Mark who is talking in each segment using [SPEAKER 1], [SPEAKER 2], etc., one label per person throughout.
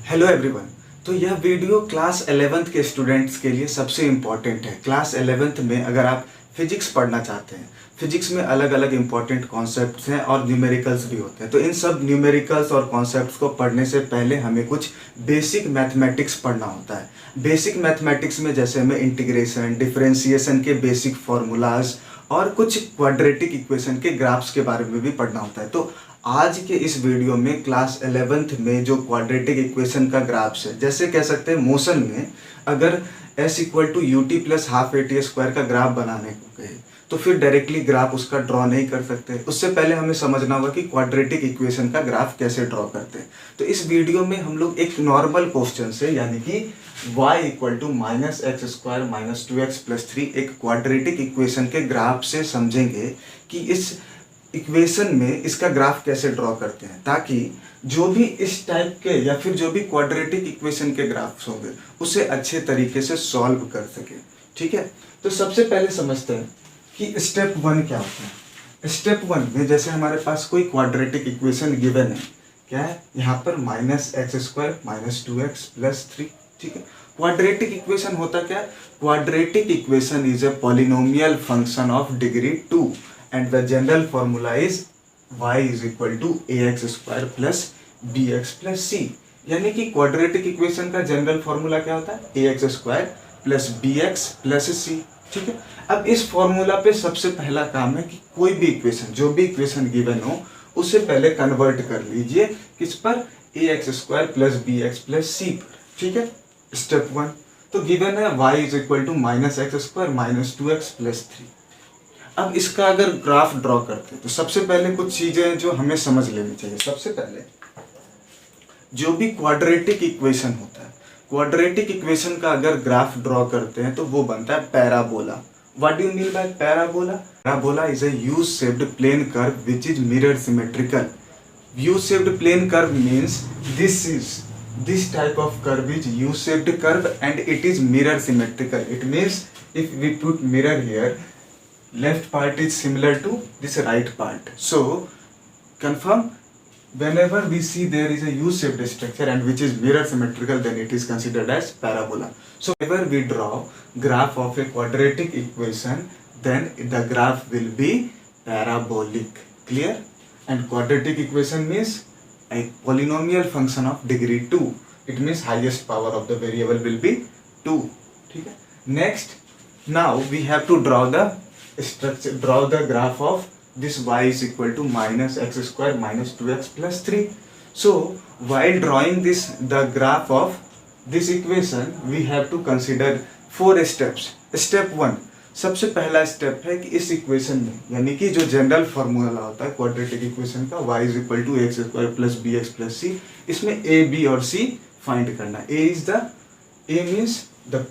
[SPEAKER 1] Hello everyone. तो यह video class 11th के स्टूडेंट्स के लिए सबसे इम्पॉर्टेंट है। क्लास 11th में अगर आप फिजिक्स पढ़ना चाहते हैं, फिजिक्स में अलग अलग इम्पॉर्टेंट कॉन्सेप्ट्स हैं और न्यूमेरिकल्स भी होते हैं। तो इन सब न्यूमेरिकल्स और कॉन्सेप्ट्स को पढ़ने से पहले हमें कुछ बेसिक मैथमेटिक्स पढ़ना होता है। बेसिक मैथमेटिक्स में जैसे हमें इंटीग्रेशन, डिफरेंशिएशन के बेसिक फॉर्मूलाज और कुछ क्वाड्रेटिक इक्वेशन के ग्राफ्स के बारे में भी पढ़ना होता है। तो आज के इस वीडियो में क्लास 11th में जो क्वाड्रेटिक इक्वेशन का ग्राफ्स है, जैसे कह सकते हैं मोशन में अगर s equal to u t plus half a t square का ग्राफ बनाने को कहे तो फिर डायरेक्टली ग्राफ उसका ड्रॉ नहीं कर सकते। उससे पहले हमें समझना होगा कि क्वाड्रेटिक इक्वेशन का ग्राफ कैसे ड्रॉ करते हैं। तो इस वीडियो में हम लोग एक नॉर्मल क्वेश्चन से, यानी कि y equal to minus x square minus 2x plus 3 एक क्वाड्रेटिक इक्वेशन के ग्राफ से समझेंगे कि इस इक्वेशन में इसका ग्राफ कैसे ड्रॉ करते हैं, ताकि जो भी इस टाइप के या फिर जो भी क्वाड्रेटिक इक्वेशन के ग्राफ्स होंगे उसे अच्छे तरीके से सॉल्व कर सके। ठीक है, तो सबसे पहले समझते हैं कि स्टेप 1 क्या होता है। स्टेप 1 में जैसे हमारे पास कोई क्वाड्रेटिक इक्वेशन गिवन है, क्या है यहाँ पर minus x square minus 2x plus 3। ठीक है, क्वाड्रेटिक इक्वेशन होता क्या है? Quadratic equation is a polynomial function of degree 2 and the general formula is y is equal to ax square plus bx plus c। यानी कि quadratic equation का general formula क्या होता है? ax square plus bx plus c। ठीक है, अब इस फॉर्मूला पे सबसे पहला काम है कि कोई भी इक्वेशन, जो भी इक्वेशन गिवन हो उसे पहले कन्वर्ट कर लीजिए किस पर? ax square plus bx plus c पर। ठीक है, स्टेप 1 तो गिवन है y is equal to minus x square minus 2x plus 3। अब इसका अगर ग्राफ ड्रॉ करते हैं तो सबसे पहले कुछ चीजें जो हमें समझ लेनी चाहिए। सबसे पहले जो भी क्वाड्रेटिक इक्वेशन होता है, क्वाड्रेटिक इक्वेशन का अगर ग्राफ ड्रॉ करते हैं तो वो बनता है parabola. What do you mean by parabola? Parabola is a U shaped plane curve which is mirror symmetrical. U shaped plane curve means this type of curve is u-shaped curve and it is mirror symmetrical. It means if we put mirror here, left part is similar to this right part. So confirm, whenever we see there is a U-shaped structure and which is mirror symmetrical, then it is considered as parabola. So whenever we draw graph of a quadratic equation, then the graph will be parabolic. Clear? And quadratic equation means a polynomial function of degree 2. It means highest power of the variable will be 2. ठीक है? Next, now we have to draw the graph of this y is equal to minus x square minus 2x plus 3. So while drawing the graph of this equation, we have to consider 4 steps. Step 1, सबसे पहला step है कि इस equation में, यानी कि जो general formula होता है क्वाड्रेटिक इक्वेशन का, y is equal to x square plus b x plus c, इसमें a b और c फाइंड करना है। a means the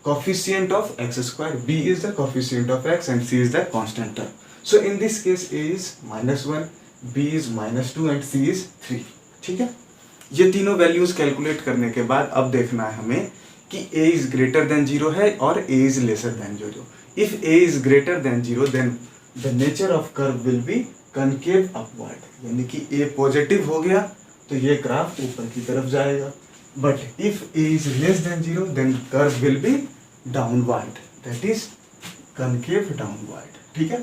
[SPEAKER 1] coefficient of x square, b is the coefficient of x and c is the constant term. So in this case a is -1, b is -2 and c is 3. ठीक है, ये तीनों values calculate करने के बाद अब देखना है हमें कि a is greater than 0 है और a is lesser than 0. If a is greater than 0, then the nature of curve will be concave upward. यानी कि a पॉजिटिव हो गया तो ये ग्राफ ऊपर की तरफ जाएगा, but if a is less than 0, then curve will be downward, that is concave downward. ठीक है,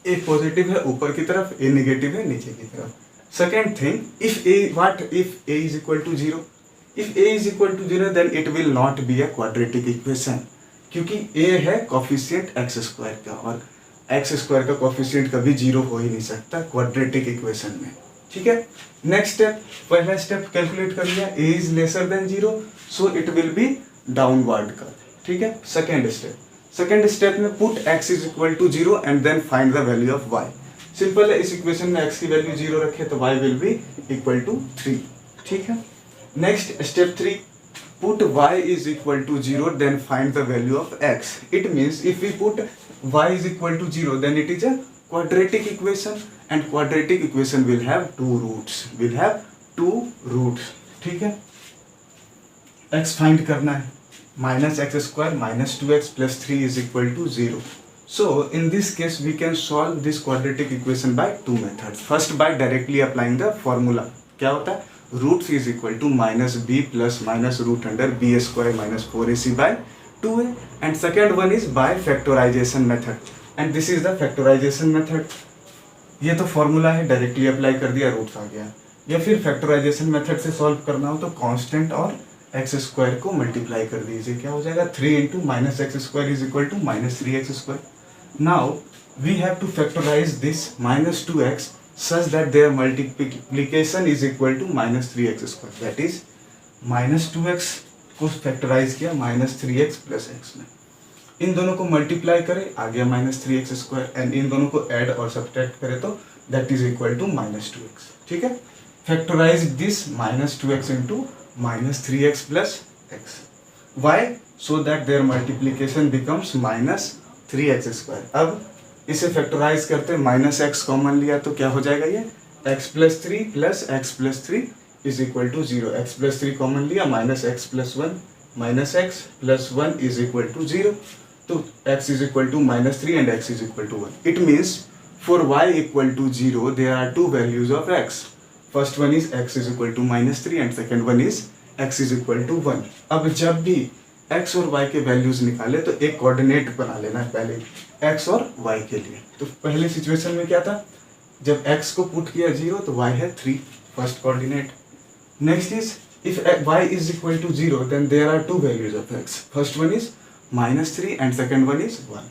[SPEAKER 1] a पॉजिटिव है ऊपर की तरफ, a नेगेटिव है नीचे की तरफ. Second thing, if a is equal to 0? If a is equal to 0, then it will not be a quadratic equation, क्योंकि a है कोफिशिएंट x स्क्वायर का और x स्क्वायर का कोफिशिएंट कभी 0 हो ही नहीं सकता क्वाड्रेटिक इक्वेशन में. ठीक है, नेक्स्ट स्टेप, पहला स्टेप कैलकुलेट कर लिया, a is lesser than 0, so it will be downward curve. ठीक है, सेकेंड स्टेप में put x is equal to 0 and then find the value of y. Simple है, इस इक्वेशन में x की वैल्यू 0 रखे तो y will be equal to 3. ठीक है, next step 3, put y is equal to 0 then find the value of x. It means if we put y is equal to 0, then it is a quadratic equation and quadratic equation will have two roots. ठीक है, x find करना है, minus x square minus 2x plus 3 is equal to 0. So in this case we can solve this quadratic equation by two methods. First, by directly applying the formula. क्या होता है? Roots is equal to minus b plus minus root under b square minus 4ac by 2a, and second one is by factorization method, and this is the factorization method. ये तो formula है, directly apply कर दिया, roots आ गया। या फिर factorisation method से solve करना हो तो कांस्टेंट और एक्स स्क्वायर को मल्टीप्लाई कर दीजिए, क्या हो जाएगा 3 into minus x square is equal to minus 3x square. Now we have to factorize this minus 2x such that their multiplication is equal to minus 3x square, that is minus 2x को factorise किया minus 3x plus x में, इन दोनों को multiply करें आ गया minus 3x square, and in दोनों को add और सब्ट्रैक्ट करें तो that is equal to minus 2x। ठीक है, factorize this minus 2x into minus 3x plus x, why so that their multiplication becomes minus 3x square. अब इसे factorise करते माइनस एक्स कॉमन लिया तो क्या हो जाएगा, ये x plus 3 plus x plus 3 is equal to 0, x plus 3 common लिया minus x plus 1 minus x plus 1 is equal to 0, तो x is equal to minus 3 and x is equal to 1। It means for y equal to 0 there are two values of x, first one is x is equal to minus 3 and second one is x is equal to 1। अब जब भी x और y के values निकाले तो एक coordinate बना लेना है पहले x और y के लिए। तो पहले सिचुएशन में क्या था, जब x को पुट किया 0 तो y है 3, first coordinate. Next is if y is equal to 0 then there are two values of x, first one is minus 3 and second one is 1।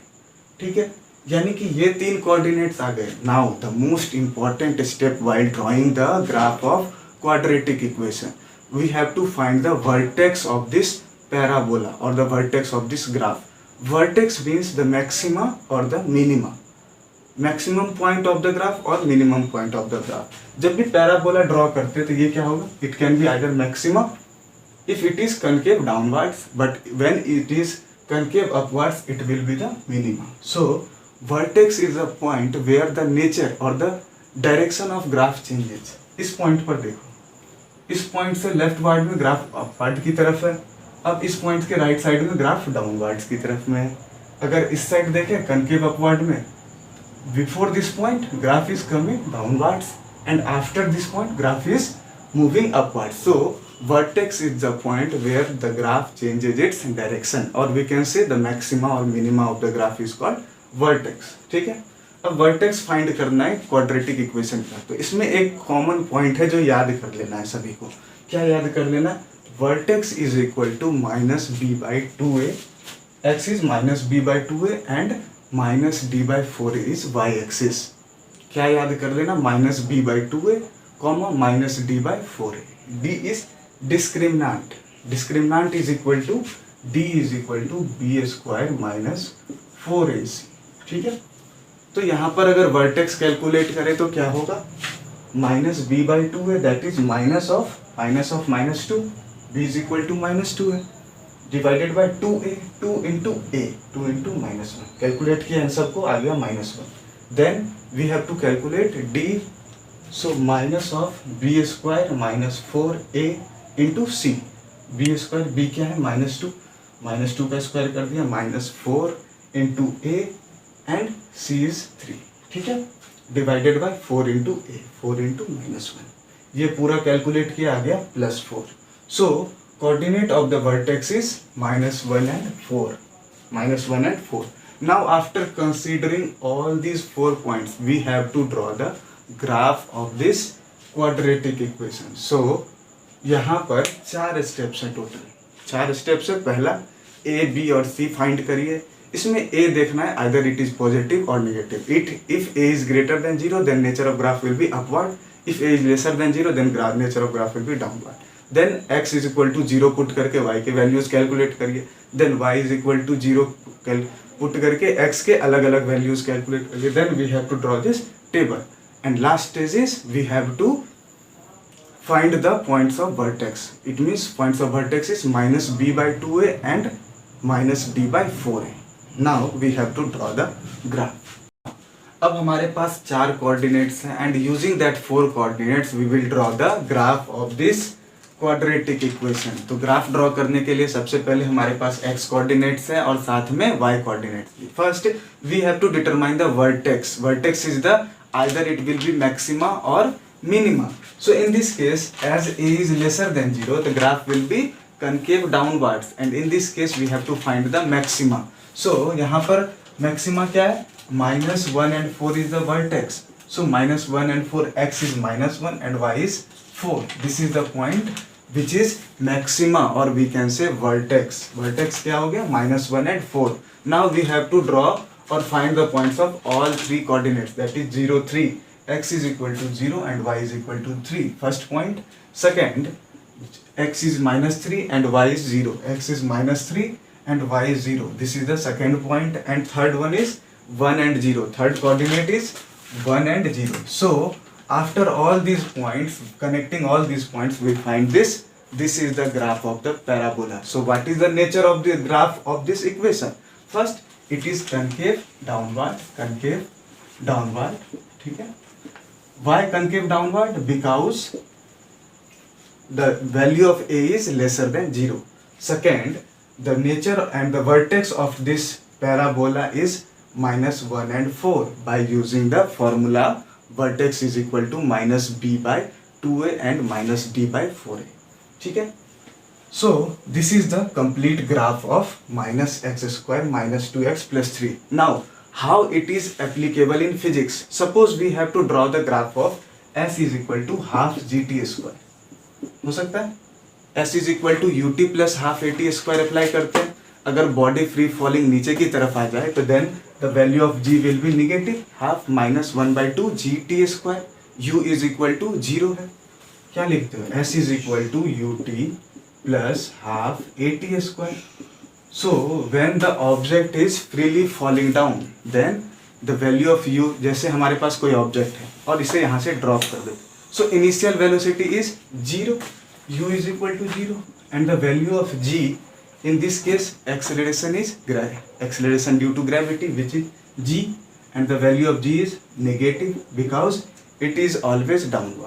[SPEAKER 1] ठीक है, यानी कि ये तीन कोऑर्डिनेट्स आ गए। Now the most important step while drawing the graph of quadratic equation, we have to find the vertex of this parabola or the vertex of this graph. Vertex means the maxima or the minima, maximum point of the graph or minimum point of the graph. जब भी parabola draw करते तो ये क्या होगा, it can be either maxima if it is concave downwards, but when it is concave upwards it will be the minima. So vertex is a point where the nature or the direction of graph changes. इस point पर देखो, इस point से leftward में graph upward की तरफ है, अब इस पॉइंट के राइट साइड में ग्राफ डाउनवर्ड्स की तरफ में है। अगर इस साइड देखें कनकेव अपवर्ड में, before this point graph is coming downwards and after this point graph is moving upwards. So vertex is the point where the graph changes its direction, और we can say the maxima और minima of the graph is called vertex. ठीक है, अब vertex find करना है quadratic equation का, तो इसमें एक कॉमन पॉइंट है जो याद कर लेना है सभी को। क्या याद कर लेना, vertex is equal to minus b by 2a, x is minus b by 2a and minus d by 4a is y axis। क्या याद कर लेना, minus b by 2a comma minus d by 4a, d is discriminant, discriminant is equal to d is equal to b square minus 4ac। ठीक है, तो यहाँ पर अगर वर्टेक्स कैलकुलेट करें तो क्या होगा, minus b by 2a that is minus of minus 2, b is equal to minus 2 है, divided by 2a, 2 into minus 1, calculate किया इन सबको आ गया minus 1। Then we have to calculate d, so minus of b square minus 4a into c, b square b क्या है minus 2 का square कर दिया minus 4 into a and c is 3। ठीक है, divided by 4 into a, 4 into minus 1, ये पूरा calculate किया आ गया plus 4। So coordinate of the vertex is minus 1 and 4, minus 1 and 4. Now after considering all these 4 points, we have to draw the graph of this quadratic equation. So यहाँ पर 4 steps हैं total, 4 steps है। पहला a, b और c find करिए। इसमें a देखना है either it is positive or negative. If a is greater than 0 then nature of graph will be upward. If a is lesser than 0 then nature of graph will be downward. Then x is equal to 0 put करके y के values calculate करिए, then y is equal to 0 put करके x के अलग अलग values calculate करिए, then we have to draw this table and last stage is we have to find the points of vertex. It means points of vertex is minus b by 2a and minus d by 4a। Now we have to draw the graph. अब हमारे पास 4 coordinates हैं and using that 4 coordinates we will draw the graph of this quadratic equation. तो graph draw करने के लिए सबसे पहले हमारे पास x कोऑर्डिनेट्स है और साथ में y कोऑर्डिनेट्स भी। First we have to determine the vertex. Vertex is the either it will be maxima और minima. So in this case, as a is lesser than 0, the graph will be concave downwards, and in this case we have to find the maxima. So यहाँ पर maxima क्या है? -1 and 4 is the vertex. So -1 and 4, x is -1 and y is 4. This is the point which is maxima, or we can say vertex. Vertex क्या हो गया? -1 and 4. Now we have to draw or find the points of all three coordinates, that is 0, 3. X is equal to 0 and y is equal to 3. First point. Second, x is -3 and y is 0. X is -3 and y is 0. This is the second point. And third one is 1 and 0. Third coordinate is 1 and 0. So after all these points, connecting all these points, we find this. This is the graph of the parabola. So what is the nature of the graph of this equation? First, it is concave downward. ठीक है? Why concave downward? Because the value of a is lesser than 0. Second, the nature and the vertex of this parabola is -1 and 4. By using the formula, vertex is equal to -b by 2a and -d by 4a. ठीक है? So this is the complete graph of -x square minus 2x plus 3. Now how it is applicable in physics? Suppose we have to draw the graph of s is equal to half gt square. हो सकता है? s is equal to ut plus half at square apply करते हैं. अगर body free falling नीचे की तरफ आ जाए तो then the value of g will be negative. Half -1/2 gt square. u is equal to 0 है. क्या लिखते हो? s is equal to ut plus half at square. So when the object is freely falling down, then the value of u, जैसे हमारे पास कोई object है और इसे यहाँ से ड्रॉप कर दो, so initial velocity is 0, u is equal to 0, and the value of g, in this case acceleration due to gravity, which is g, and the value of g is negative because it is always downward.